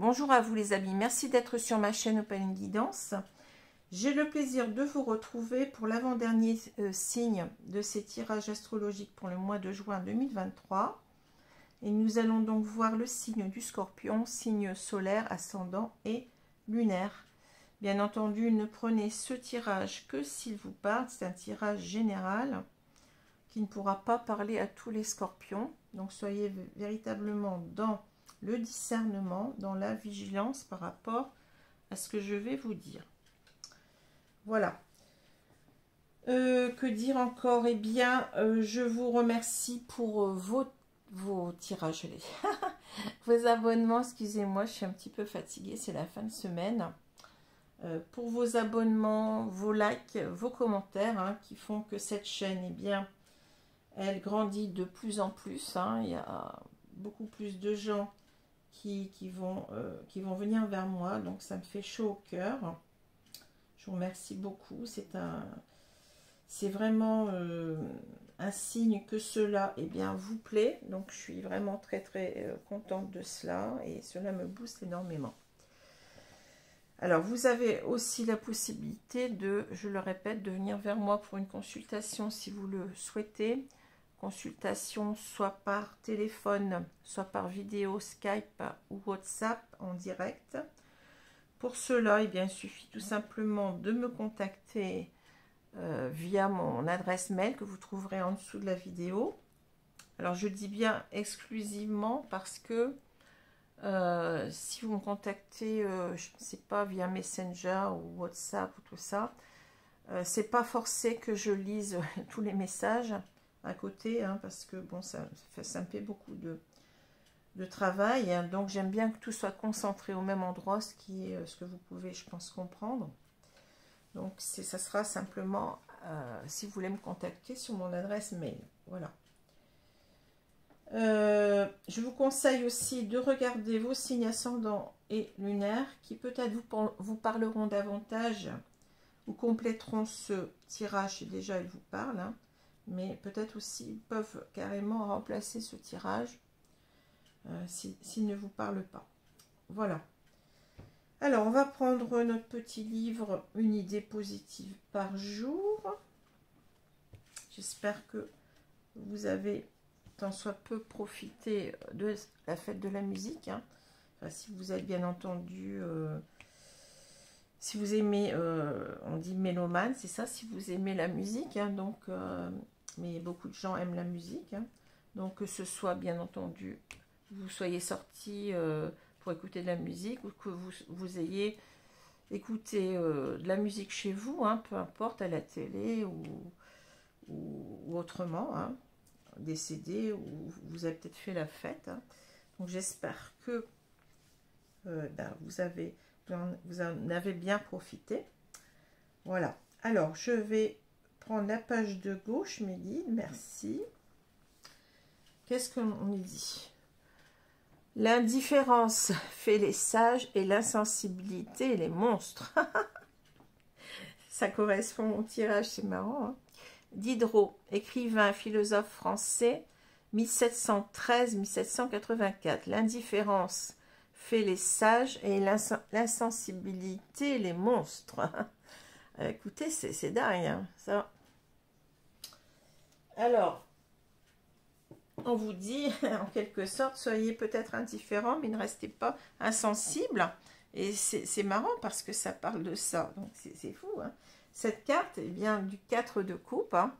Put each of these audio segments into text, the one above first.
Bonjour à vous les amis, merci d'être sur ma chaîne Opaline Guidance. J'ai le plaisir de vous retrouver pour l'avant-dernier signe de ces tirages astrologiques pour le mois de juin 2023. Et nous allons donc voir le signe du Scorpion, signe solaire, ascendant et lunaire. Bien entendu, ne prenez ce tirage que s'il vous parle, c'est un tirage général qui ne pourra pas parler à tous les Scorpions. Donc soyez véritablement dans le discernement, dans la vigilance par rapport à ce que je vais vous dire. Voilà. Que dire encore? Eh bien, je vous remercie pour vos tirages, vos abonnements. Excusez-moi, je suis un petit peu fatiguée, c'est la fin de semaine. Pour vos abonnements, vos likes, vos commentaires, hein, qui font que cette chaîne, eh bien, elle grandit de plus en plus. Hein. Il y a beaucoup plus de gens qui vont venir vers moi, donc ça me fait chaud au cœur. Je vous remercie beaucoup. C'est vraiment un signe que cela vous plaît. Donc je suis vraiment très contente de cela et cela me booste énormément. Alors vous avez aussi la possibilité de, je le répète, de venir vers moi pour une consultation si vous le souhaitez. Consultation soit par téléphone, soit par vidéo, Skype ou WhatsApp en direct. Pour cela, il suffit tout simplement de me contacter via mon adresse mail que vous trouverez en dessous de la vidéo. Alors je dis bien exclusivement parce que si vous me contactez, je ne sais pas, via Messenger ou WhatsApp ou tout ça, c'est pas forcé que je lise tous les messages à côté, hein, parce que bon, ça me fait beaucoup de travail, hein, donc j'aime bien que tout soit concentré au même endroit, ce que vous pouvez, je pense, comprendre. Donc ça sera simplement si vous voulez me contacter sur mon adresse mail. Voilà. Je vous conseille aussi de regarder vos signes ascendants et lunaires qui peut-être vous parleront davantage ou compléteront ce tirage si déjà ils vous parlent, hein. Mais peut-être aussi peuvent carrément remplacer ce tirage s'il ne vous parle pas. Voilà. Alors, on va prendre notre petit livre « Une idée positive par jour ». J'espère que vous avez tant soit peu profité de la fête de la musique. Hein. Enfin, si vous êtes bien entendu... si vous aimez, on dit mélomane, c'est ça, si vous aimez la musique, hein, donc, mais beaucoup de gens aiment la musique, hein, donc que ce soit bien entendu, vous soyez sortis pour écouter de la musique, ou que vous ayez écouté de la musique chez vous, hein, peu importe, à la télé ou autrement, hein, des CD, ou vous avez peut-être fait la fête, hein. Donc j'espère que vous en avez bien profité. Voilà. Alors, je vais prendre la page de gauche, mes guides. Merci. Qu'est-ce qu'on y dit? L'indifférence fait les sages et l'insensibilité les monstres. Ça correspond au tirage, c'est marrant. Hein. Diderot, écrivain, philosophe français, 1713-1784. L'indifférence fait les sages et l'insensibilité les monstres. Écoutez, c'est dingue, hein, ça. Alors, on vous dit, en quelque sorte, soyez peut-être indifférent, mais ne restez pas insensible. Et c'est marrant parce que ça parle de ça. Donc, c'est fou. Hein. Cette carte vient du 4 de coupe. Hein.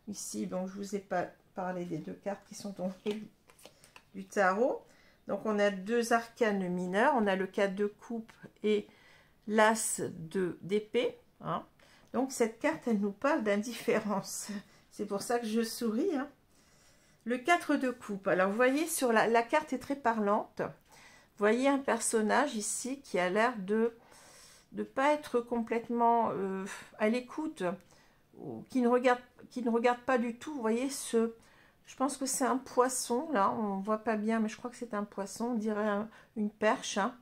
Ici, donc, je ne vous ai pas parlé des deux cartes qui sont tombées du tarot. Donc, on a deux arcanes mineurs. On a le 4 de coupe et l'as d'épée. Hein. Donc, cette carte, elle nous parle d'indifférence. C'est pour ça que je souris. Hein. Le 4 de coupe. Alors, vous voyez, sur la carte est très parlante. Vous voyez un personnage ici qui a l'air de ne pas être complètement à l'écoute, qui ne regarde pas du tout. Vous voyez, je pense que c'est un poisson, là, on ne voit pas bien, mais je crois que c'est un poisson, on dirait une perche. Hein.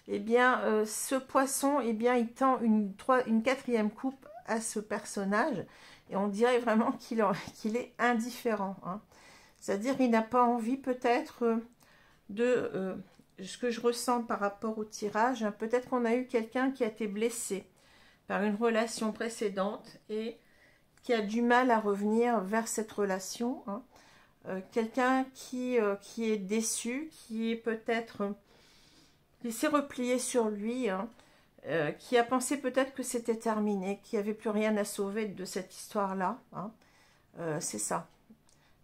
Eh bien, ce poisson, eh bien, il tend une quatrième coupe à ce personnage, et on dirait vraiment qu'il est indifférent. Hein. C'est-à-dire qu'il n'a pas envie peut-être de ce que je ressens par rapport au tirage, hein, peut-être qu'on a eu quelqu'un qui a été blessé par une relation précédente et qui a du mal à revenir vers cette relation, hein. Quelqu'un qui est déçu, qui est peut-être qui s'est replié sur lui, hein, qui a pensé peut-être que c'était terminé, qu'il n'y avait plus rien à sauver de cette histoire-là, hein. C'est ça.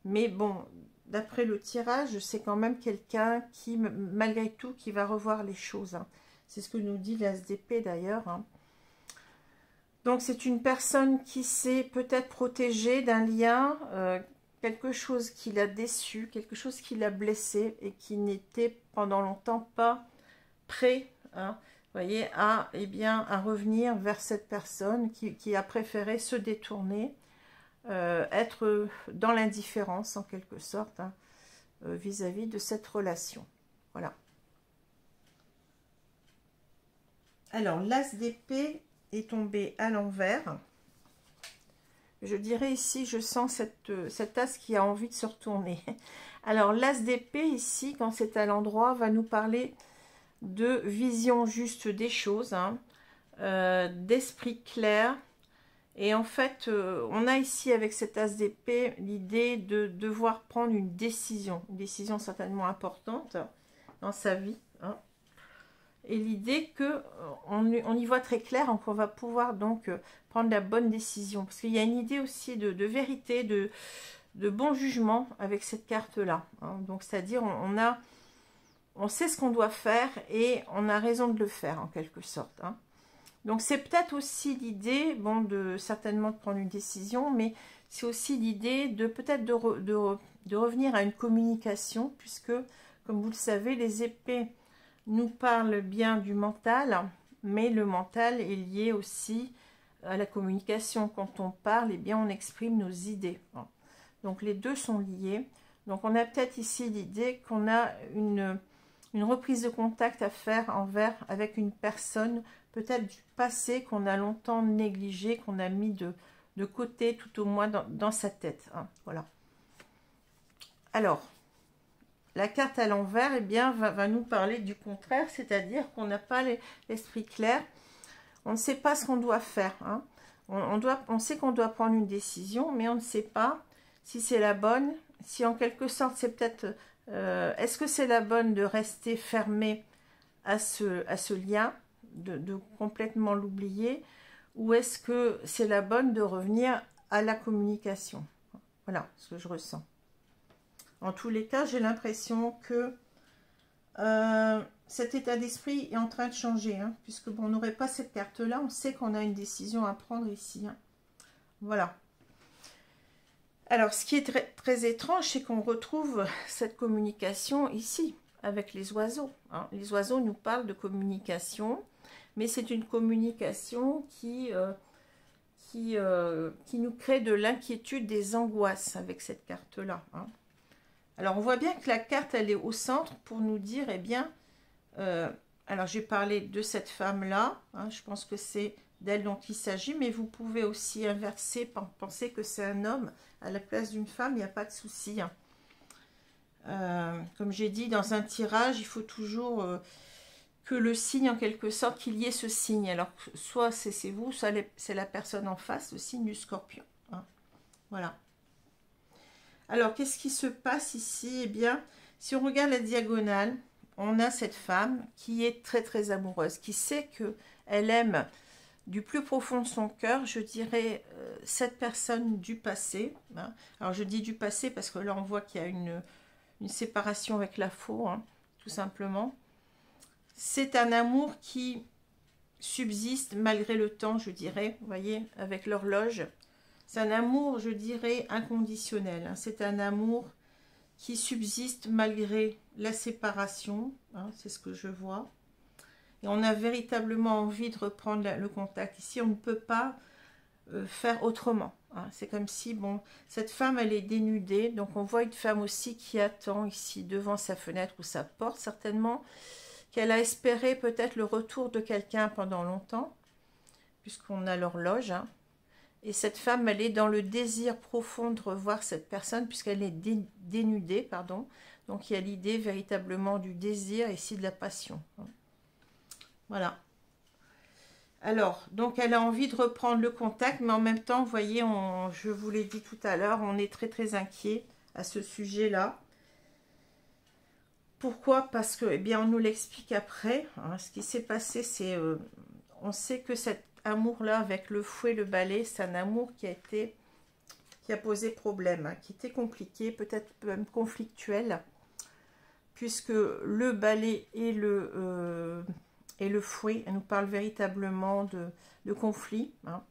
Mais bon, d'après le tirage, c'est quand même quelqu'un qui, malgré tout, qui va revoir les choses, hein. C'est ce que nous dit l'ASDP d'ailleurs, hein. Donc c'est une personne qui s'est peut-être protégée d'un lien, quelque chose qui l'a déçu, quelque chose qui l'a blessé et qui n'était pendant longtemps pas prêt, hein, voyez, à revenir vers cette personne qui a préféré se détourner, être dans l'indifférence en quelque sorte, hein, vis-à-vis de cette relation. Voilà. Alors, l'as d'épée est tombé à l'envers. Je dirais ici, je sens cet as qui a envie de se retourner. Alors, l'as d'épée ici, quand c'est à l'endroit, va nous parler de vision juste des choses, hein, d'esprit clair. Et en fait, on a ici avec cet as d'épée l'idée de devoir prendre une décision certainement importante dans sa vie, hein. Et l'idée que on y voit très clair, donc on va pouvoir donc prendre la bonne décision. Parce qu'il y a une idée aussi de vérité, de bon jugement avec cette carte-là, hein. Donc c'est-à-dire on sait ce qu'on doit faire et on a raison de le faire en quelque sorte, hein. Donc c'est peut-être aussi l'idée, bon, certainement de prendre une décision, mais c'est aussi l'idée de peut-être de revenir à une communication, puisque, comme vous le savez, les épées nous parlent bien du mental, mais le mental est lié aussi à la communication. Quand on parle, eh bien, on exprime nos idées. Donc les deux sont liés. Donc on a peut-être ici l'idée qu'on a une reprise de contact à faire avec une personne, peut-être du passé qu'on a longtemps négligé, qu'on a mis de côté, tout au moins dans sa tête, hein. Voilà. Alors, la carte à l'envers, eh bien, va nous parler du contraire, c'est-à-dire qu'on n'a pas l'esprit clair, on ne sait pas ce qu'on doit faire, hein. On sait qu'on doit prendre une décision, mais on ne sait pas si c'est la bonne, si en quelque sorte c'est peut-être... est-ce que c'est la bonne de rester fermé à ce lien, de complètement l'oublier, ou est-ce que c'est la bonne de revenir à la communication? Voilà ce que je ressens. En tous les cas, j'ai l'impression que cet état d'esprit est en train de changer, hein, puisque bon, on n'aurait pas cette carte-là, on sait qu'on a une décision à prendre ici, hein. Voilà. Alors, ce qui est très, très étrange, c'est qu'on retrouve cette communication ici, avec les oiseaux, hein. Les oiseaux nous parlent de communication, mais c'est une communication qui nous crée de l'inquiétude, des angoisses avec cette carte-là, hein. Alors, on voit bien que la carte, elle est au centre pour nous dire, eh bien, alors j'ai parlé de cette femme-là, hein, je pense que c'est d'elle dont il s'agit, mais vous pouvez aussi inverser, penser que c'est un homme à la place d'une femme, il n'y a pas de souci, hein. Comme j'ai dit, dans un tirage, il faut toujours que le signe, en quelque sorte, qu'il y ait ce signe. Alors, soit c'est vous, soit c'est la personne en face, le signe du scorpion, hein. Voilà. Alors, qu'est-ce qui se passe ici? Eh bien, si on regarde la diagonale, on a cette femme qui est très, très amoureuse, qui sait qu'elle aime du plus profond de son cœur, je dirais, cette personne du passé, hein. Alors, je dis du passé parce que là, on voit qu'il y a une séparation avec la faux, hein, tout simplement. C'est un amour qui subsiste malgré le temps, je dirais, vous voyez, avec l'horloge. C'est un amour, je dirais, inconditionnel, hein. C'est un amour qui subsiste malgré la séparation, hein, c'est ce que je vois. Et on a véritablement envie de reprendre le contact. Ici, on ne peut pas faire autrement, hein. C'est comme si, bon, cette femme, elle est dénudée. Donc, on voit une femme aussi qui attend ici devant sa fenêtre ou sa porte, certainement, qu'elle a espéré peut-être le retour de quelqu'un pendant longtemps, puisqu'on a l'horloge, hein. Et cette femme, elle est dans le désir profond de revoir cette personne, puisqu'elle est dénudée, pardon. Donc il y a l'idée véritablement du désir et ici de la passion. Voilà. Alors, donc elle a envie de reprendre le contact, mais en même temps, vous voyez, je vous l'ai dit tout à l'heure, on est très très inquiet à ce sujet-là. Pourquoi? Parce que, eh bien, on nous l'explique après. Hein, ce qui s'est passé, c'est, on sait que cet amour-là avec le fouet, le balai, c'est un amour qui a posé problème, hein, qui était compliqué, peut-être même conflictuel, puisque le balai et le fouet nous parlent véritablement de conflit. Hein.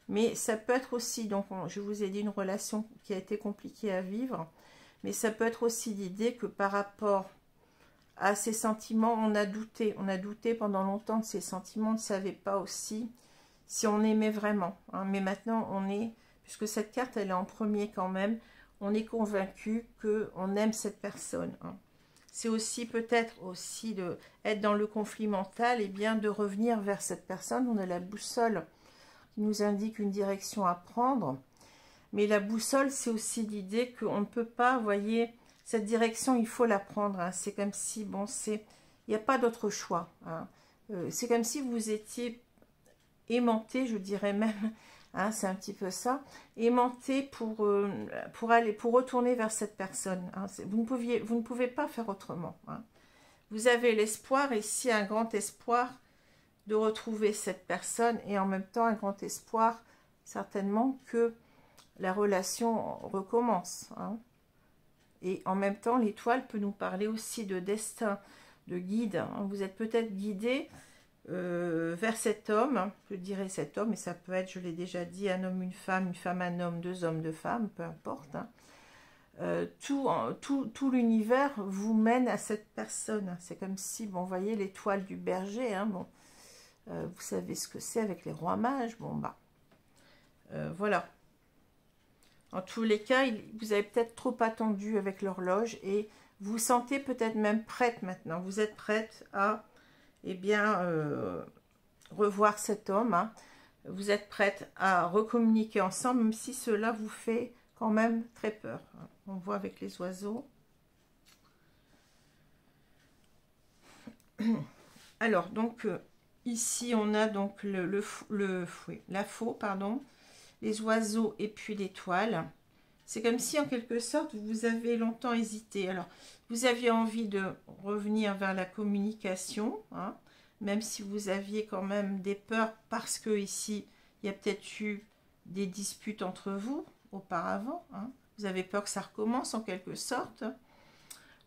Mais ça peut être aussi, donc je vous ai dit, une relation qui a été compliquée à vivre, mais ça peut être aussi l'idée que par rapport à ces sentiments, on a douté pendant longtemps de ces sentiments, on ne savait pas aussi si on aimait vraiment. Hein. Mais maintenant, puisque cette carte, elle est en premier quand même, on est convaincu qu'on aime cette personne. Hein. C'est aussi peut-être aussi être dans le conflit mental et bien de revenir vers cette personne. On a la boussole qui nous indique une direction à prendre. Mais la boussole, c'est aussi l'idée qu'on ne peut pas, vous voyez, cette direction, il faut la prendre. Hein. C'est comme si, bon, il n'y a pas d'autre choix. Hein. C'est comme si vous étiez aimanté, je dirais même, hein, c'est un petit peu ça, aimanté pour retourner vers cette personne. Hein. Vous ne pouvez pas faire autrement. Hein. Vous avez l'espoir, ici un grand espoir de retrouver cette personne et en même temps un grand espoir certainement que la relation recommence. Hein. Et en même temps, l'étoile peut nous parler aussi de destin, de guide. Hein. Vous êtes peut-être guidé vers cet homme, je dirais cet homme, et ça peut être, je l'ai déjà dit, un homme, une femme, un homme, deux hommes, deux femmes, peu importe. Hein. Tout l'univers vous mène à cette personne. C'est comme si, bon, vous voyez l'étoile du berger, hein, bon, vous savez ce que c'est avec les rois mages, bon, bah, voilà. En tous les cas, vous avez peut-être trop attendu avec l'horloge et vous vous sentez peut-être même prête maintenant. Vous êtes prête à, eh bien, revoir cet homme. Hein. Vous êtes prête à recommuniquer ensemble, même si cela vous fait quand même très peur. Hein. On voit avec les oiseaux. Alors, donc, ici, on a donc la faux, pardon, les oiseaux et puis l'étoile. C'est comme si en quelque sorte vous avez longtemps hésité. Alors vous aviez envie de revenir vers la communication, hein, même si vous aviez quand même des peurs parce que ici il y a peut-être eu des disputes entre vous auparavant. Hein. Vous avez peur que ça recommence en quelque sorte.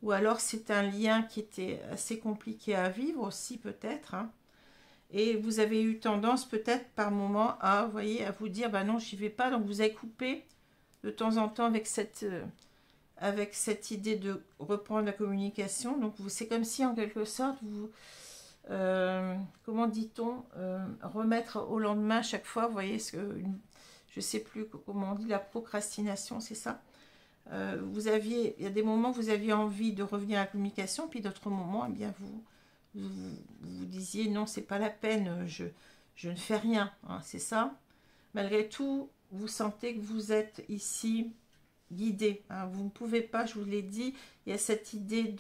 Ou alors c'est un lien qui était assez compliqué à vivre aussi peut-être. Hein. Et vous avez eu tendance peut-être par moment à, vous voyez, à vous dire, bah non, j'y vais pas. Donc vous avez coupé de temps en temps avec cette idée de reprendre la communication. Donc c'est comme si en quelque sorte, vous, comment dit-on, remettre au lendemain chaque fois, vous voyez, je ne sais plus comment on dit, la procrastination, c'est ça. Il y a des moments où vous aviez envie de revenir à la communication, puis d'autres moments, eh bien vous disiez non, c'est pas la peine, je ne fais rien, hein, c'est ça. Malgré tout, vous sentez que vous êtes ici guidé. Hein, vous ne pouvez pas, je vous l'ai dit, il y a cette idée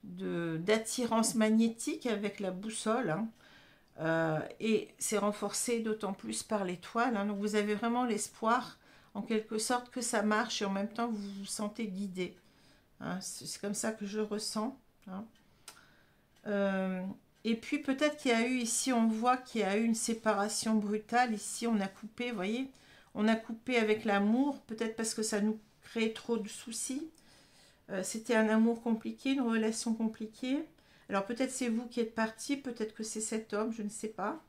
d'attirance magnétique avec la boussole. Hein, et c'est renforcé d'autant plus par l'étoile. Hein, donc vous avez vraiment l'espoir, en quelque sorte, que ça marche et en même temps vous vous sentez guidé. Hein, c'est comme ça que je ressens. Hein. Et puis peut-être qu'il y a eu ici, on voit qu'il y a eu une séparation brutale. Ici, on a coupé, vous voyez, on a coupé avec l'amour, peut-être parce que ça nous crée trop de soucis. C'était un amour compliqué, une relation compliquée. Alors peut-être c'est vous qui êtes parti, peut-être que c'est cet homme, je ne sais pas.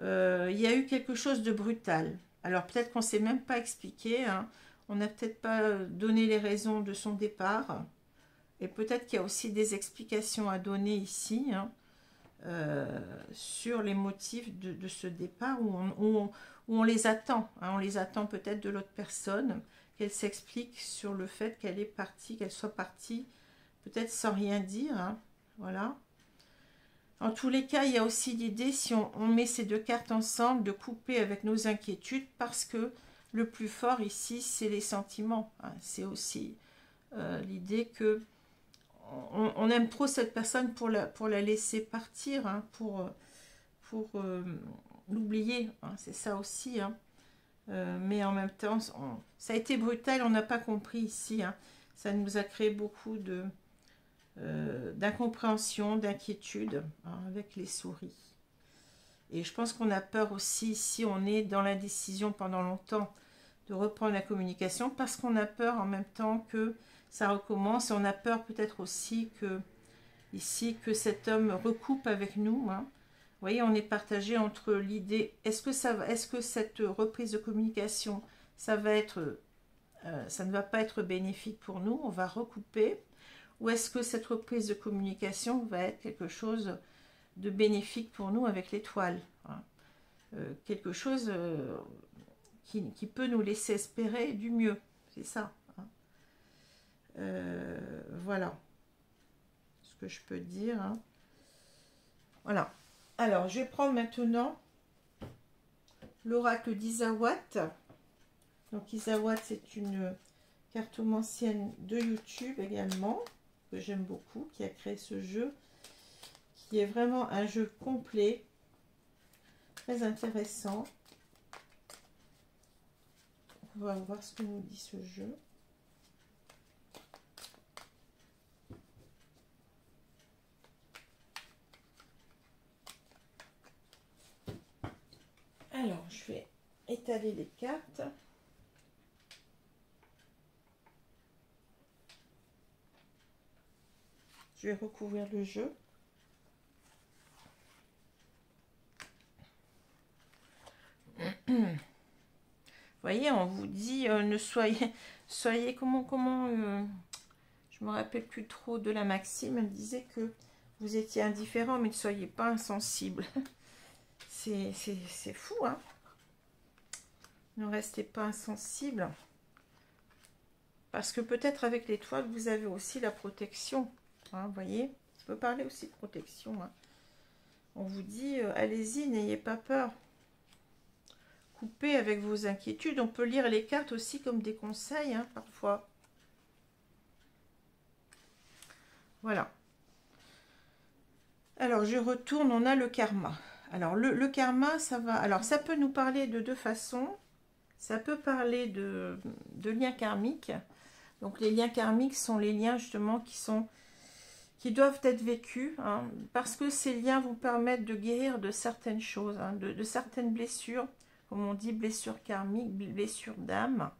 Il y a eu quelque chose de brutal. Alors peut-être qu'on ne s'est même pas expliqué. Hein. On n'a peut-être pas donné les raisons de son départ. Et peut-être qu'il y a aussi des explications à donner ici, hein, sur les motifs de ce départ où on les attend. Hein, on les attend peut-être de l'autre personne, qu'elle s'explique sur le fait qu'elle est partie, qu'elle soit partie, peut-être sans rien dire. Hein, voilà. En tous les cas, il y a aussi l'idée, si on met ces deux cartes ensemble, de couper avec nos inquiétudes, parce que le plus fort ici, c'est les sentiments. Hein. C'est aussi l'idée que on aime trop cette personne pour la laisser partir, hein, pour l'oublier. Hein. C'est ça aussi. Hein. Mais en même temps, ça a été brutal, on n'a pas compris ici. Hein. Ça nous a créé beaucoup d'incompréhension, d'inquiétude, hein, avec les souris. Et je pense qu'on a peur aussi, si on est dans l'indécision pendant longtemps, de reprendre la communication, parce qu'on a peur en même temps que ça recommence. Et on a peur peut-être aussi que, ici, que cet homme recoupe avec nous. Hein. Vous voyez, on est partagé entre l'idée, est-ce que cette reprise de communication, ça ne va pas être bénéfique pour nous, on va recouper, ou est-ce que cette reprise de communication va être quelque chose de bénéfique pour nous avec l'étoile, hein. Quelque chose qui peut nous laisser espérer du mieux, c'est ça. Hein. Voilà ce que je peux dire. Hein. Voilà. Alors, je vais prendre maintenant l'oracle d'Isawat. Donc, Isawat, c'est une cartomancienne de YouTube également, que j'aime beaucoup, qui a créé ce jeu, qui est vraiment un jeu complet, très intéressant. On va voir ce que nous dit ce jeu. Alors, je vais étaler les cartes. Je vais recouvrir le jeu. Vous voyez, on vous dit, ne soyez comment je me rappelle plus trop de la maxime. Elle disait que vous étiez indifférent, mais ne soyez pas insensible. C'est fou, hein. Ne restez pas insensible. Parce que peut-être avec l'étoile, vous avez aussi la protection. Hein, vous voyez, on peut parler aussi de protection. Hein. On vous dit, allez-y, n'ayez pas peur. Coupez avec vos inquiétudes. On peut lire les cartes aussi comme des conseils, hein, parfois. Voilà. Alors, je retourne, on a le karma. Alors, le karma, ça va... Alors, ça peut nous parler de deux façons. Ça peut parler de liens karmiques. Donc, les liens karmiques sont les liens, justement, qui doivent être vécus. Hein, parce que ces liens vous permettent de guérir de certaines choses, hein, de certaines blessures. Comme on dit, blessures karmiques, blessures d'âme.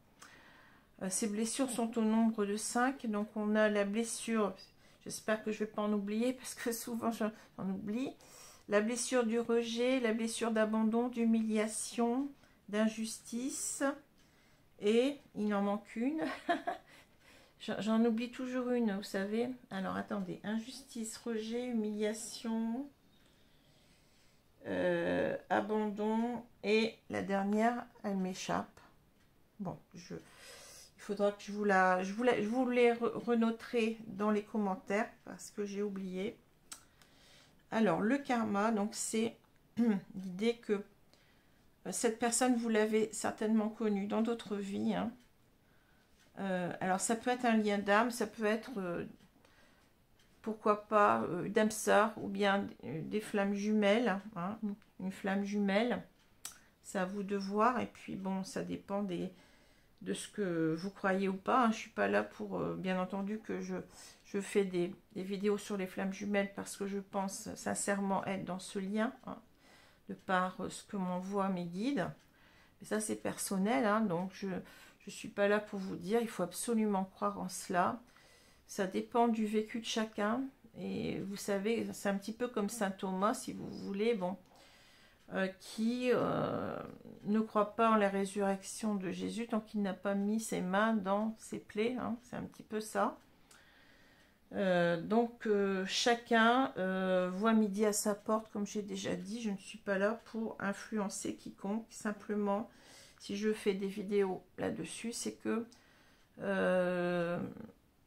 Ces blessures sont au nombre de 5. Donc, on a la blessure... J'espère que je ne vais pas en oublier, parce que souvent, j'en oublie. La blessure du rejet, la blessure d'abandon, d'humiliation, d'injustice. Et il en manque une. J'en oublie toujours une, vous savez. Alors, attendez. Injustice, rejet, humiliation, abandon. Et la dernière, elle m'échappe. Bon, il faudra que je vous les renoterai dans les commentaires, parce que j'ai oublié. Alors, le karma, donc c'est l'idée que cette personne, vous l'avez certainement connue dans d'autres vies. Hein. Alors, ça peut être un lien d'âme, ça peut être, pourquoi pas, d'âme sœur, ou bien des flammes jumelles. Hein, une flamme jumelle, c'est à vous de voir. Et puis, bon, ça dépend de ce que vous croyez ou pas. Hein. Je ne suis pas là pour, bien entendu, que je fais des vidéos sur les flammes jumelles, parce que je pense sincèrement être dans ce lien, hein, de par ce que m'envoient mes guides. Mais ça, c'est personnel, hein, donc je ne suis pas là pour vous dire, il faut absolument croire en cela. Ça dépend du vécu de chacun. Et vous savez, c'est un petit peu comme saint Thomas, si vous voulez, bon, qui ne croit pas en la résurrection de Jésus tant qu'il n'a pas mis ses mains dans ses plaies. Hein, c'est un petit peu ça. Donc chacun voit midi à sa porte, comme j'ai déjà dit. Je ne suis pas là pour influencer quiconque. Simplement, si je fais des vidéos là-dessus, c'est que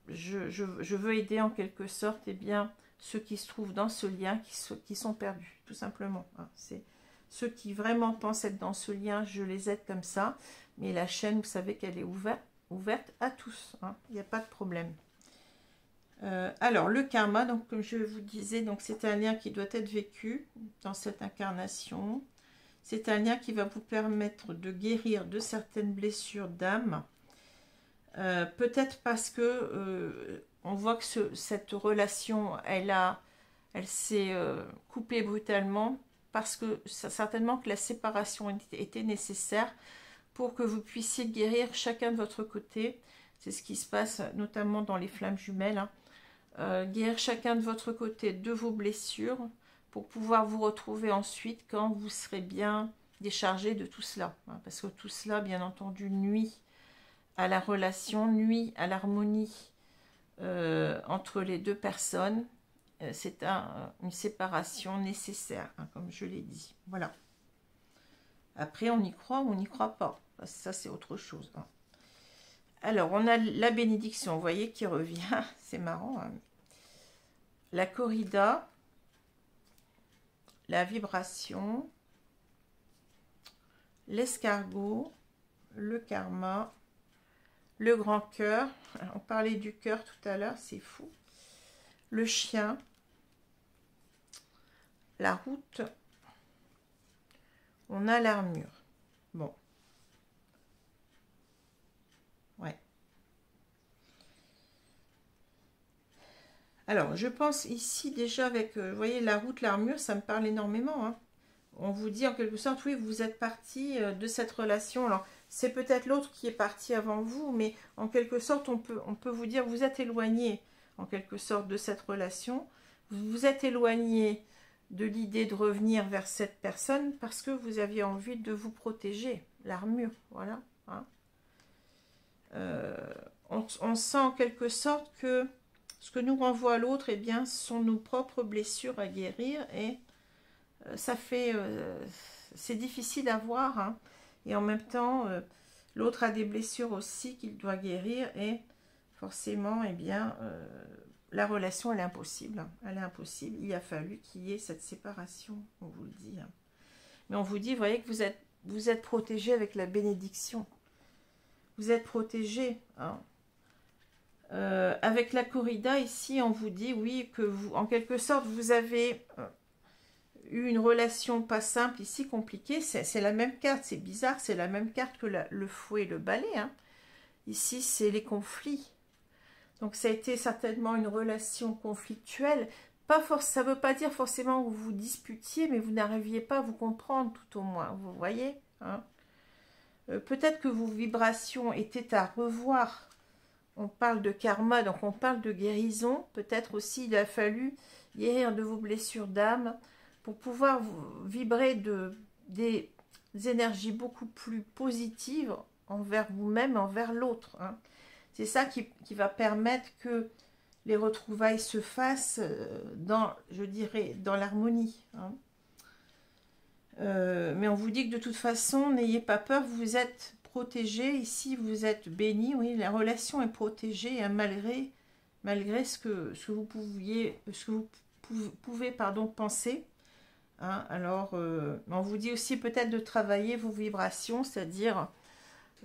je veux aider en quelque sorte, eh bien, ceux qui se trouvent dans ce lien, qui sont perdus, tout simplement. Hein. C'est ceux qui vraiment pensent être dans ce lien, je les aide comme ça. Mais la chaîne, vous savez qu'elle est ouverte à tous. Hein. Il n'y a pas de problème. Alors, le karma, donc comme je vous disais, donc c'est un lien qui doit être vécu dans cette incarnation. C'est un lien qui va vous permettre de guérir de certaines blessures d'âme. Peut-être parce que on voit que cette relation, elle s'est coupée brutalement, parce que certainement que la séparation était nécessaire pour que vous puissiez guérir chacun de votre côté. C'est ce qui se passe notamment dans les flammes jumelles. Hein. Guérir chacun de votre côté de vos blessures pour pouvoir vous retrouver ensuite quand vous serez bien déchargé de tout cela. Hein, parce que tout cela, bien entendu, nuit à la relation, nuit à l'harmonie entre les deux personnes. C'est une séparation nécessaire, hein, comme je l'ai dit. Voilà. Après, on y croit ou on n'y croit pas. Ça, c'est autre chose. Hein. Alors, on a la bénédiction, vous voyez, qui revient. C'est marrant. Hein. La corrida, la vibration, l'escargot, le karma, le grand cœur. On parlait du cœur tout à l'heure, c'est fou. Le chien, la route, on a l'armure. Bon. Ouais. Alors, je pense ici déjà avec, vous voyez, la route, l'armure, ça me parle énormément. Hein. On vous dit en quelque sorte, oui, vous êtes parti de cette relation. Alors, c'est peut-être l'autre qui est parti avant vous, mais en quelque sorte, on peut vous dire, vous êtes éloigné en quelque sorte de cette relation. Vous vous êtes éloigné de l'idée de revenir vers cette personne parce que vous aviez envie de vous protéger, l'armure, voilà. Hein. On sent en quelque sorte que ce que nous renvoie l'autre, eh bien, ce sont nos propres blessures à guérir et ça fait, c'est difficile à voir, hein. Et en même temps, l'autre a des blessures aussi qu'il doit guérir et forcément, eh bien, la relation, elle est impossible. Elle est impossible. Il a fallu qu'il y ait cette séparation, on vous le dit. Hein. Mais on vous dit, vous voyez que vous êtes protégé avec la bénédiction. Vous êtes protégé. Hein. Avec la corrida, ici, on vous dit, oui, que vous, en quelque sorte, vous avez eu une relation pas simple, ici, compliquée. C'est la même carte, c'est bizarre, c'est la même carte que le fouet et le balai. Hein. Ici, c'est les conflits. Donc, ça a été certainement une relation conflictuelle. Ça ne veut pas dire forcément que vous vous disputiez, mais vous n'arriviez pas à vous comprendre tout au moins. Vous voyez, hein. Peut-être que vos vibrations étaient à revoir. On parle de karma, donc on parle de guérison. Peut-être aussi il a fallu guérir de vos blessures d'âme pour pouvoir vibrer des énergies beaucoup plus positives envers vous-même, envers l'autre. Hein. C'est ça qui va permettre que les retrouvailles se fassent dans, je dirais, dans l'harmonie. Hein. Mais on vous dit que de toute façon, n'ayez pas peur, vous êtes protégé. Ici, vous êtes béni. Oui, la relation est protégée hein, malgré ce que vous pouvez penser. Hein. Alors, on vous dit aussi peut-être de travailler vos vibrations, c'est-à-dire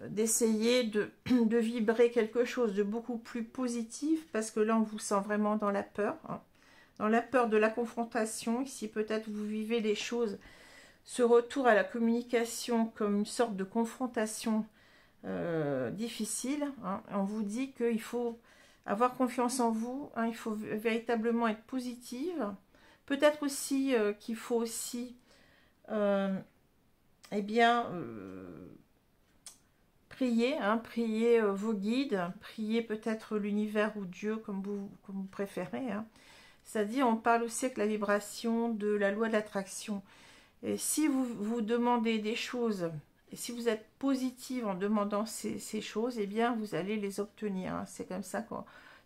d'essayer de vibrer quelque chose de beaucoup plus positif, parce que là on vous sent vraiment dans la peur, hein. Dans la peur de la confrontation. Ici peut-être vous vivez les choses, ce retour à la communication comme une sorte de confrontation difficile, hein. On vous dit qu'il faut avoir confiance en vous, hein. Il faut véritablement être positive, peut-être aussi qu'il faut aussi eh bien priez, hein, priez vos guides, priez peut-être l'univers ou Dieu, comme vous préférez. Hein. C'est-à-dire, on parle aussi avec la vibration de la loi de l'attraction. Et si vous demandez des choses, et si vous êtes positive en demandant ces choses, eh bien, vous allez les obtenir. Hein. C'est comme ça.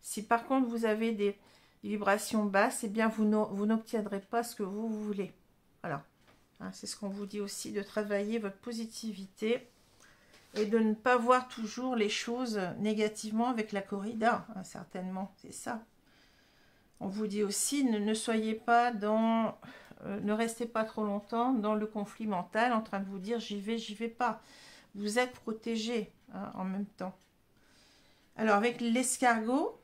Si par contre, vous avez des vibrations basses, eh bien, vous n'obtiendrez pas ce que vous voulez. Voilà. Hein, c'est ce qu'on vous dit aussi, de travailler votre positivité. Et de ne pas voir toujours les choses négativement avec la corrida, hein, certainement, c'est ça. On vous dit aussi, ne soyez pas dans... ne restez pas trop longtemps dans le conflit mental en train de vous dire j'y vais pas. Vous êtes protégé hein, en même temps. Alors avec l'escargot,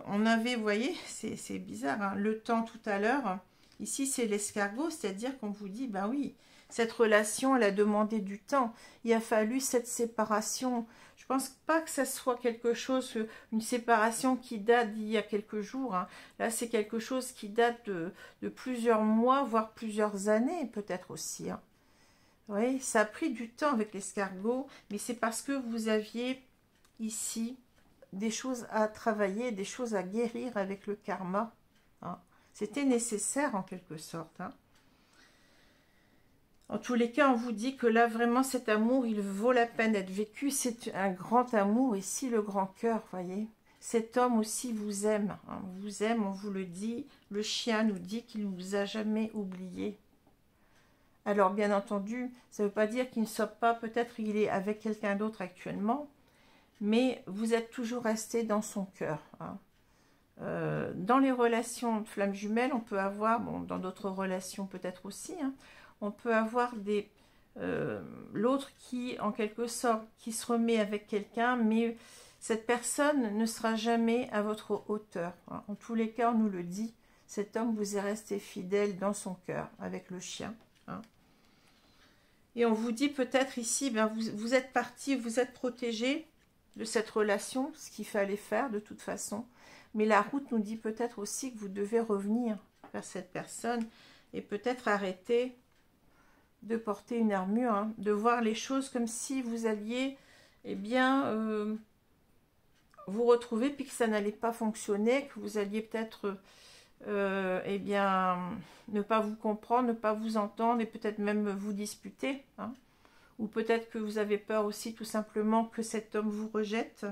on avait, vous voyez, c'est bizarre, hein, le temps tout à l'heure. Ici c'est l'escargot, c'est-à-dire qu'on vous dit, ben oui, cette relation, elle a demandé du temps. Il a fallu cette séparation. Je pense pas que ça soit quelque chose, une séparation qui date d'il y a quelques jours. Hein. Là, c'est quelque chose qui date de plusieurs mois, voire plusieurs années, peut-être aussi. Hein. Oui, ça a pris du temps avec l'escargot, mais c'est parce que vous aviez ici des choses à travailler, des choses à guérir avec le karma. Hein. C'était nécessaire en quelque sorte. Hein. En tous les cas, on vous dit que là, vraiment, cet amour, il vaut la peine d'être vécu. C'est un grand amour, ici, le grand cœur, voyez. Cet homme aussi vous aime. Hein. Vous aime, on vous le dit. Le chien nous dit qu'il ne vous a jamais oublié. Alors, bien entendu, ça ne veut pas dire qu'il ne soit pas, peut-être il est avec quelqu'un d'autre actuellement, mais vous êtes toujours resté dans son cœur. Hein. Dans les relations de flammes jumelles, on peut avoir, bon, dans d'autres relations peut-être aussi, hein, on peut avoir l'autre qui, en quelque sorte, qui se remet avec quelqu'un, mais cette personne ne sera jamais à votre hauteur. Hein. En tous les cas, on nous le dit, cet homme vous est resté fidèle dans son cœur, avec le chien. Hein. Et on vous dit peut-être ici, ben vous êtes parti, vous êtes protégé de cette relation, ce qu'il fallait faire de toute façon. Mais la route nous dit peut-être aussi que vous devez revenir vers cette personne et peut-être arrêter de porter une armure, hein, de voir les choses comme si vous alliez, eh bien, vous retrouver puis que ça n'allait pas fonctionner, que vous alliez peut-être, eh bien, ne pas vous comprendre, ne pas vous entendre et peut-être même vous disputer, hein. Ou peut-être que vous avez peur aussi tout simplement que cet homme vous rejette.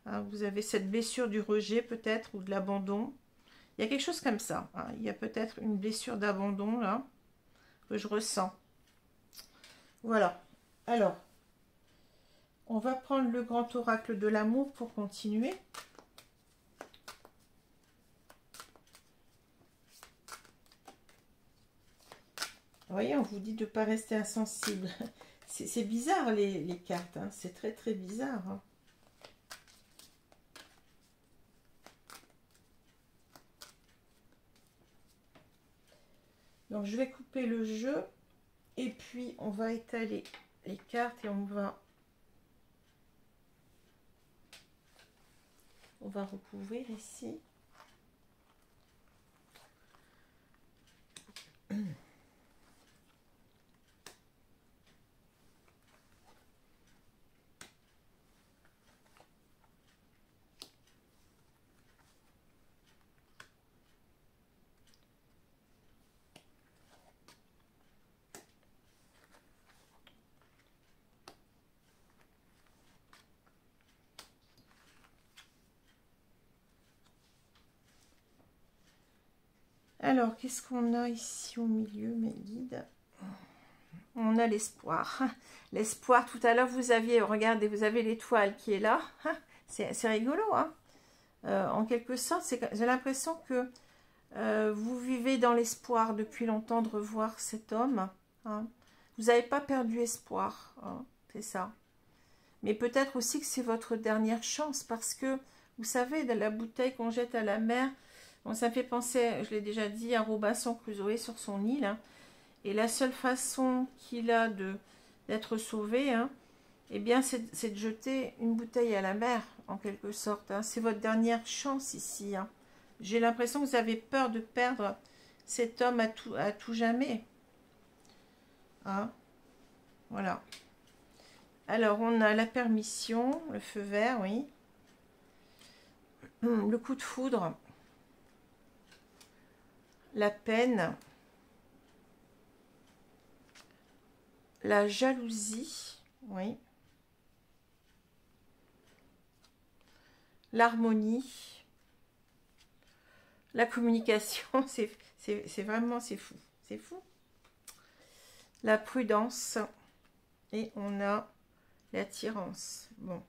Hein, vous avez cette blessure du rejet peut-être ou de l'abandon. Il y a quelque chose comme ça. Hein. Il y a peut-être une blessure d'abandon là que je ressens. Voilà. Alors, on va prendre le grand oracle de l'amour pour continuer. Vous voyez, on vous dit de ne pas rester insensible. C'est bizarre les cartes, hein. C'est très très bizarre. Hein. Donc je vais couper le jeu et puis on va étaler les cartes et on va recouvrir ici. Alors, qu'est-ce qu'on a ici au milieu, mes guides? On a l'espoir. L'espoir, tout à l'heure, vous aviez, regardez, vous avez l'étoile qui est là. C'est rigolo, hein. En quelque sorte, j'ai l'impression que vous vivez dans l'espoir depuis longtemps de revoir cet homme. Hein. Vous n'avez pas perdu espoir, hein, c'est ça. Mais peut-être aussi que c'est votre dernière chance parce que, vous savez, de la bouteille qu'on jette à la mer, bon, ça me fait penser, je l'ai déjà dit, à Robinson Crusoe sur son île. Hein, et la seule façon qu'il a d'être sauvé, hein, eh bien, c'est de jeter une bouteille à la mer, en quelque sorte. Hein. C'est votre dernière chance ici. Hein. J'ai l'impression que vous avez peur de perdre cet homme à tout jamais. Hein. Voilà. Alors, on a la permission, le feu vert, oui. Le coup de foudre. La peine. La jalousie, oui. L'harmonie. La communication, c'est vraiment, c'est fou. C'est fou. La prudence. Et on a l'attirance. Bon.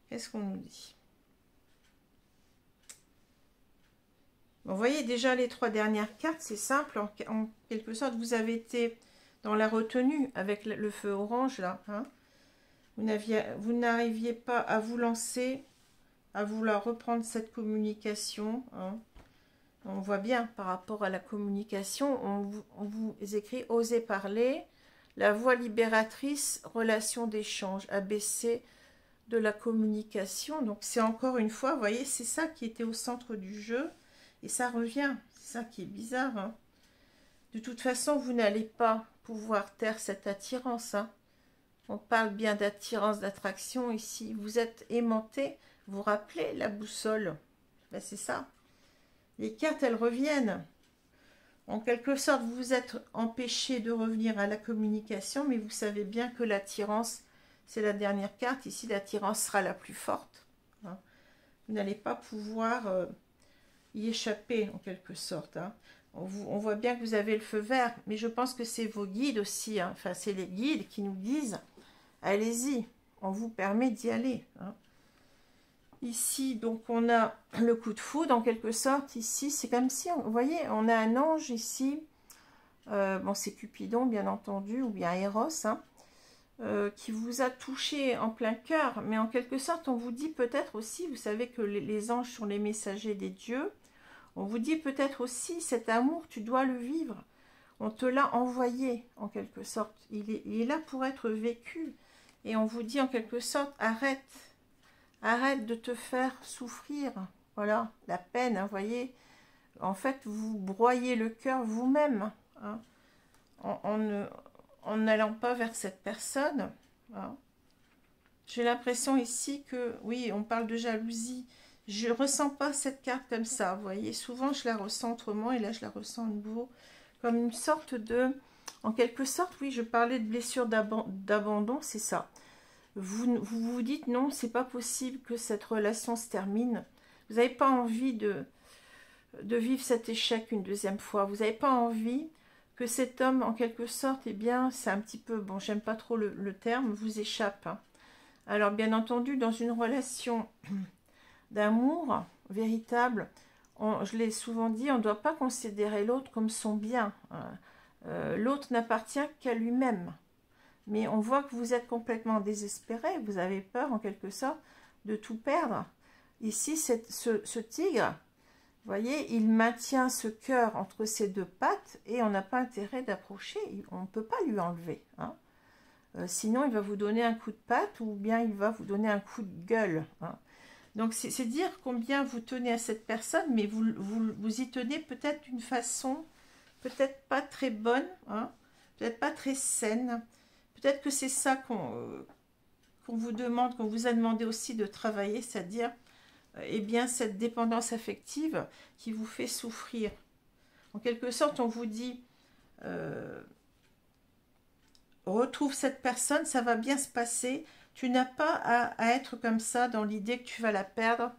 Qu'est-ce qu'on nous dit? Bon, vous voyez déjà les 3 dernières cartes, c'est simple. En quelque sorte, vous avez été dans la retenue avec le feu orange, là. Hein. Vous n'arriviez pas à vous lancer, à vouloir reprendre cette communication. Hein. On voit bien par rapport à la communication, on vous écrit « Osez parler », la voix libératrice, relation d'échange, ABC de la communication. Donc c'est encore une fois, vous voyez, c'est ça qui était au centre du jeu. Et ça revient, c'est ça qui est bizarre. Hein. De toute façon, vous n'allez pas pouvoir taire cette attirance. Hein. On parle bien d'attirance, d'attraction ici. Vous êtes aimanté, vous vous rappelez la boussole. Ben, c'est ça. Les cartes, elles reviennent. En quelque sorte, vous vous êtes empêché de revenir à la communication, mais vous savez bien que l'attirance, c'est la dernière carte. Ici, l'attirance sera la plus forte. Hein. Vous n'allez pas pouvoir y échapper, en quelque sorte. Hein. On voit bien que vous avez le feu vert, mais je pense que c'est vos guides aussi. Hein. Enfin, c'est les guides qui nous disent, allez-y, on vous permet d'y aller. Hein. Ici, donc, on a le coup de foudre, en quelque sorte. Ici, c'est comme si, vous voyez, on a un ange ici. Bon, c'est Cupidon, bien entendu, ou bien Eros, hein, qui vous a touché en plein cœur. Mais en quelque sorte, on vous dit peut-être aussi, vous savez que les anges sont les messagers des dieux. On vous dit peut-être aussi, cet amour, tu dois le vivre. On te l'a envoyé, en quelque sorte. Il est là pour être vécu. Et on vous dit, en quelque sorte, arrête. Arrête de te faire souffrir. Voilà, la peine, hein, voyez. En fait, vous broyez le cœur vous-même. Hein, en n'allant pas vers cette personne. Hein. J'ai l'impression ici que, oui, on parle de jalousie. Je ne ressens pas cette carte comme ça, vous voyez. Souvent, je la ressens autrement et là, je la ressens à nouveau comme une sorte de... En quelque sorte, oui, je parlais de blessure d'abandon, c'est ça. Vous dites non, c'est pas possible que cette relation se termine. Vous n'avez pas envie de vivre cet échec une deuxième fois. Vous n'avez pas envie que cet homme, en quelque sorte, eh bien, c'est un petit peu, bon, j'aime pas trop le terme, vous échappe. Hein. Alors, bien entendu, dans une relation d'amour véritable, je l'ai souvent dit, on ne doit pas considérer l'autre comme son bien. L'autre n'appartient qu'à lui-même. Mais on voit que vous êtes complètement désespéré, vous avez peur en quelque sorte de tout perdre. Ici, ce tigre, vous voyez, il maintient ce cœur entre ses deux pattes et on n'a pas intérêt d'approcher, on ne peut pas lui enlever. Hein. Sinon, il va vous donner un coup de patte ou bien il va vous donner un coup de gueule. Hein. Donc, c'est dire combien vous tenez à cette personne, mais vous y tenez peut-être d'une façon peut-être pas très bonne, hein, peut-être pas très saine. Peut-être que c'est ça qu'on vous demande, qu'on vous a demandé aussi de travailler, c'est-à-dire eh bien, cette dépendance affective qui vous fait souffrir. En quelque sorte, on vous dit retrouve cette personne, ça va bien se passer. Tu n'as pas à être comme ça dans l'idée que tu vas la perdre.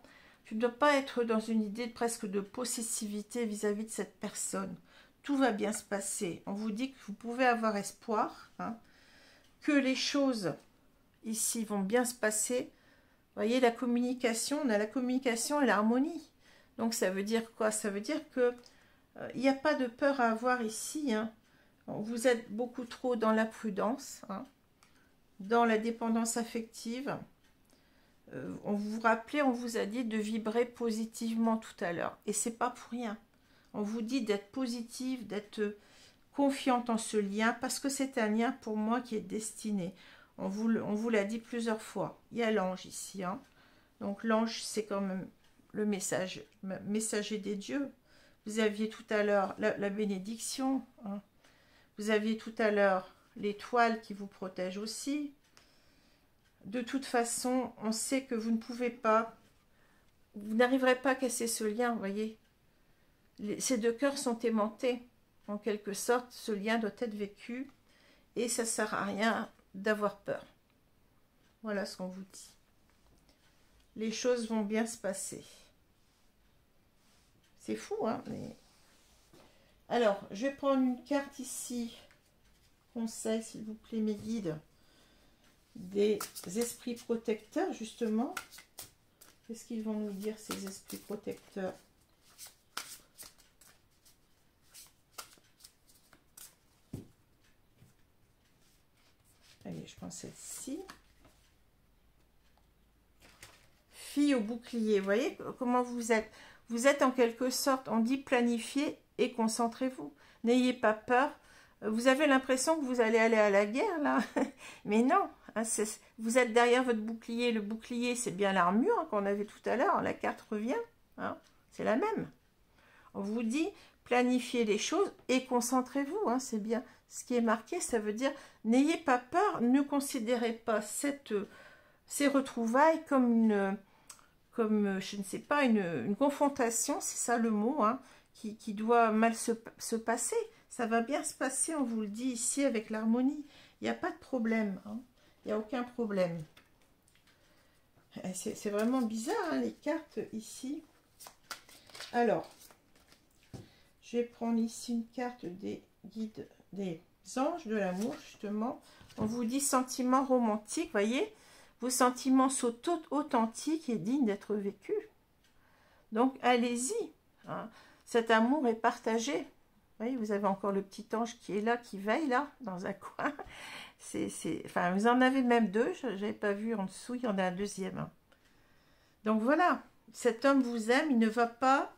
Tu ne dois pas être dans une idée presque de possessivité vis-à-vis de cette personne. Tout va bien se passer. On vous dit que vous pouvez avoir espoir, hein, que les choses ici vont bien se passer. Vous voyez, la communication, on a la communication et l'harmonie. Donc ça veut dire quoi? Ça veut dire que il n'y a pas de peur à avoir ici. Hein. Vous êtes beaucoup trop dans la prudence, hein, dans la dépendance affective. On vous rappelait, on vous a dit de vibrer positivement tout à l'heure. Et c'est pas pour rien. On vous dit d'être positive, d'être confiante en ce lien, parce que c'est un lien pour moi qui est destiné. On vous l'a dit plusieurs fois. Il y a l'ange ici. Hein. Donc l'ange, c'est quand même le messager des dieux. Vous aviez tout à l'heure la bénédiction. Hein. Vous aviez tout à l'heure l'étoile qui vous protège aussi. De toute façon, on sait que vous ne pouvez pas, vous n'arriverez pas à casser ce lien, vous voyez. Ces deux cœurs sont aimantés. En quelque sorte, ce lien doit être vécu et ça ne sert à rien d'avoir peur. Voilà ce qu'on vous dit. Les choses vont bien se passer. C'est fou, hein, mais... Alors, je vais prendre une carte ici. Conseil, s'il vous plaît, mes guides. des esprits protecteurs, justement. Qu'est-ce qu'ils vont nous dire, ces esprits protecteurs? Allez, je prends celle-ci. Fille au bouclier, vous voyez comment vous êtes? Vous êtes en quelque sorte, on dit planifiez et concentrez-vous. N'ayez pas peur. Vous avez l'impression que vous allez aller à la guerre, là. Mais non, hein, vous êtes derrière votre bouclier. Le bouclier, c'est bien l'armure hein, qu'on avait tout à l'heure. La carte revient. Hein, c'est la même. On vous dit, planifiez les choses et concentrez-vous. Hein, c'est bien ce qui est marqué. Ça veut dire, n'ayez pas peur. Ne considérez pas ces retrouvailles comme je ne sais pas, une confrontation. C'est ça le mot, hein, qui doit mal se passer. Ça va bien se passer, on vous le dit ici, avec l'harmonie. Il n'y a pas de problème. Hein. Il n'y a aucun problème. C'est vraiment bizarre, hein, les cartes ici. Alors, je vais prendre ici une carte des guides, des anges de l'amour, justement. On vous dit sentiments romantiques, voyez. Vos sentiments sont authentiques et dignes d'être vécus. Donc, allez-y. Hein. Cet amour est partagé. Vous voyez, vous avez encore le petit ange qui est là, qui veille là, dans un coin. Enfin, vous en avez même deux, je n'avais pas vu en dessous, il y en a un deuxième. Hein. Donc voilà, cet homme vous aime, il ne va pas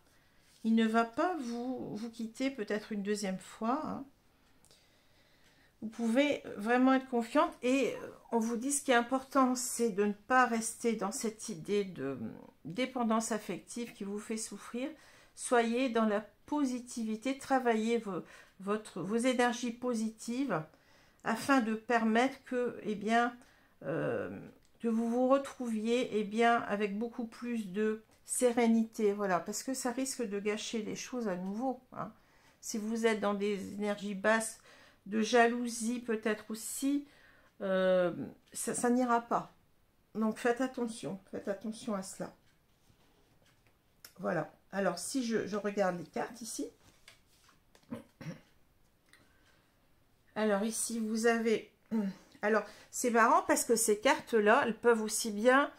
vous quitter peut-être une deuxième fois. Hein. Vous pouvez vraiment être confiante et on vous dit ce qui est important, c'est de ne pas rester dans cette idée de dépendance affective qui vous fait souffrir. Soyez dans la positivité, travaillez vos énergies positives afin de permettre que, que vous vous retrouviez avec beaucoup plus de sérénité. Voilà, parce que ça risque de gâcher les choses à nouveau. Hein. Si vous êtes dans des énergies basses, de jalousie peut-être aussi, ça n'ira pas. Donc faites attention à cela. Voilà. Alors, si je regarde les cartes ici. Alors, ici, vous avez... Alors, c'est marrant parce que ces cartes-là, elles peuvent aussi bien,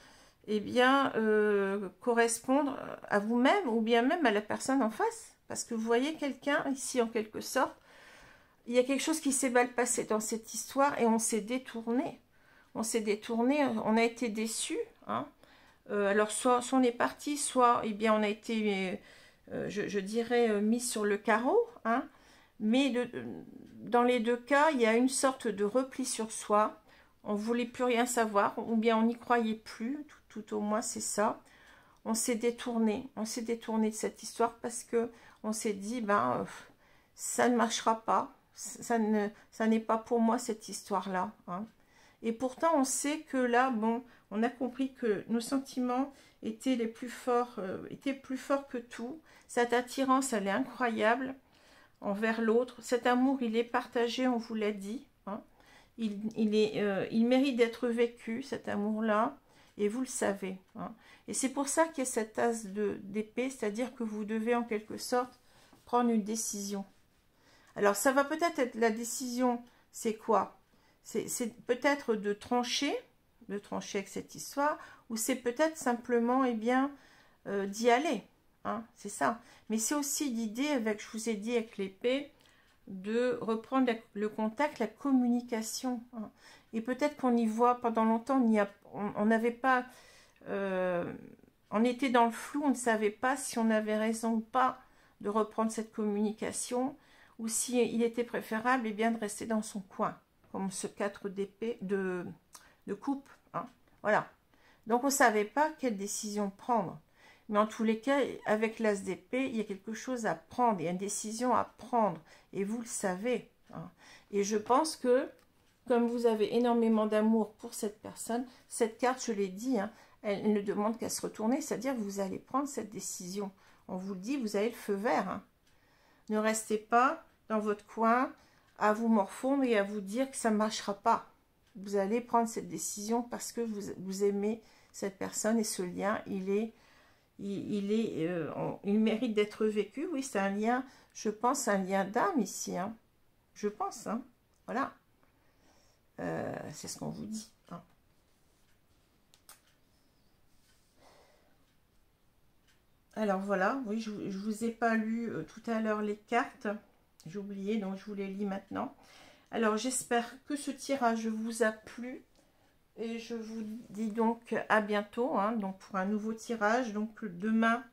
correspondre à vous-même ou bien même à la personne en face. Parce que vous voyez quelqu'un ici, en quelque sorte, il y a quelque chose qui s'est mal passé dans cette histoire et on s'est détourné. On s'est détourné, on a été déçus, hein. Alors, soit on est parti, soit on a été, je dirais, mis sur le carreau. Hein, mais dans les deux cas, il y a une sorte de repli sur soi. On ne voulait plus rien savoir, ou bien on n'y croyait plus, tout au moins c'est ça. On s'est détourné de cette histoire parce que on s'est dit, ça ne marchera pas, ça n'est pas pour moi cette histoire-là. Hein. Et pourtant, on sait que là, bon, on a compris que nos sentiments étaient les plus forts, étaient plus forts que tout. Cette attirance, elle est incroyable envers l'autre. Cet amour, il est partagé, on vous l'a dit. Hein. Il mérite d'être vécu, cet amour-là, et vous le savez. Hein. Et c'est pour ça qu'il y a cette as d'épée, c'est-à-dire que vous devez en quelque sorte prendre une décision. Alors, ça va peut-être être la décision, c'est quoi? C'est peut-être de trancher avec cette histoire, ou c'est peut-être simplement, d'y aller. Hein, c'est ça. Mais c'est aussi l'idée, je vous ai dit avec l'épée, de reprendre le contact, la communication. Hein. Et peut-être qu'on y voit, pendant longtemps, on n'avait pas... on était dans le flou, on ne savait pas si on avait raison ou pas de reprendre cette communication, ou si il était préférable de rester dans son coin, comme ce 4 d'épée, de coupe. Hein. Voilà. Donc on ne savait pas quelle décision prendre. Mais en tous les cas, avec l'as d'épée, il y a quelque chose à prendre, il y a une décision à prendre. Et vous le savez. Hein. Et je pense que, comme vous avez énormément d'amour pour cette personne, cette carte, je l'ai dit, hein, elle ne demande qu'à se retourner, c'est-à-dire que vous allez prendre cette décision. On vous le dit, vous avez le feu vert. Hein. Ne restez pas dans votre coin à vous morfondre et à vous dire que ça ne marchera pas. Vous allez prendre cette décision parce que vous aimez cette personne et ce lien, il mérite d'être vécu. Oui, c'est un lien, je pense, un lien d'âme ici. Hein. Je pense, hein. Voilà. C'est ce qu'on vous dit. Hein. Alors voilà, oui, je vous ai pas lu tout à l'heure les cartes. J'ai oublié, donc je vous les lis maintenant. Alors j'espère que ce tirage vous a plu. Et je vous dis donc à bientôt, hein, donc pour un nouveau tirage. Donc demain,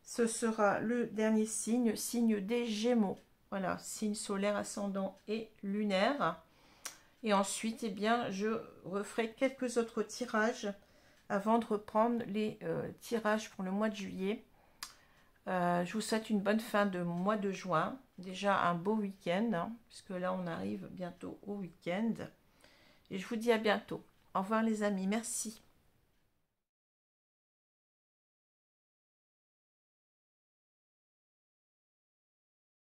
ce sera le dernier signe, signe des Gémeaux. Voilà, signe solaire, ascendant et lunaire. Et ensuite, eh bien, je referai quelques autres tirages avant de reprendre les tirages pour le mois de juillet. Je vous souhaite une bonne fin de mois de juin. Déjà un beau week-end, hein, puisque là, on arrive bientôt au week-end. Et je vous dis à bientôt. Au revoir les amis, merci.